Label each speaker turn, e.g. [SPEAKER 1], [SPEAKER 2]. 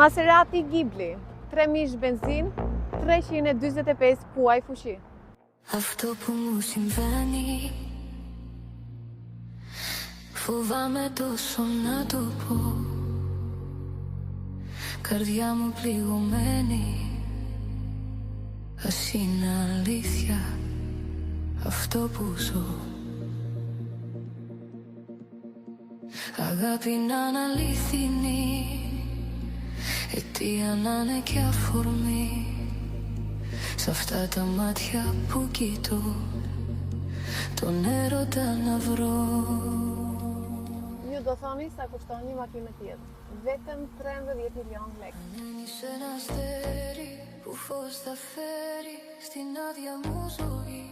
[SPEAKER 1] Maserati Ghibli, 3.000 μπενζίν, 325 πουάι φουσί.
[SPEAKER 2] Αυτό που μου συμβαίνει, φοβάμαι τόσο να το πω. Καρδιά μου πληγωμένη, ας είναι αλήθεια αυτό που ζω. Αγάπη να είναι αλήθινη, αιτία να είναι και αφορμή. Σ' αυτά τα μάτια που κοιτώ, τον έρωτα να βρω.
[SPEAKER 1] Nu dothoni sa kushton një makinë tjetër. Vetëm 13 milion lekë.
[SPEAKER 2] Μένεις ένα αστέρι που φως θα φέρει στην άδεια μου ζωή.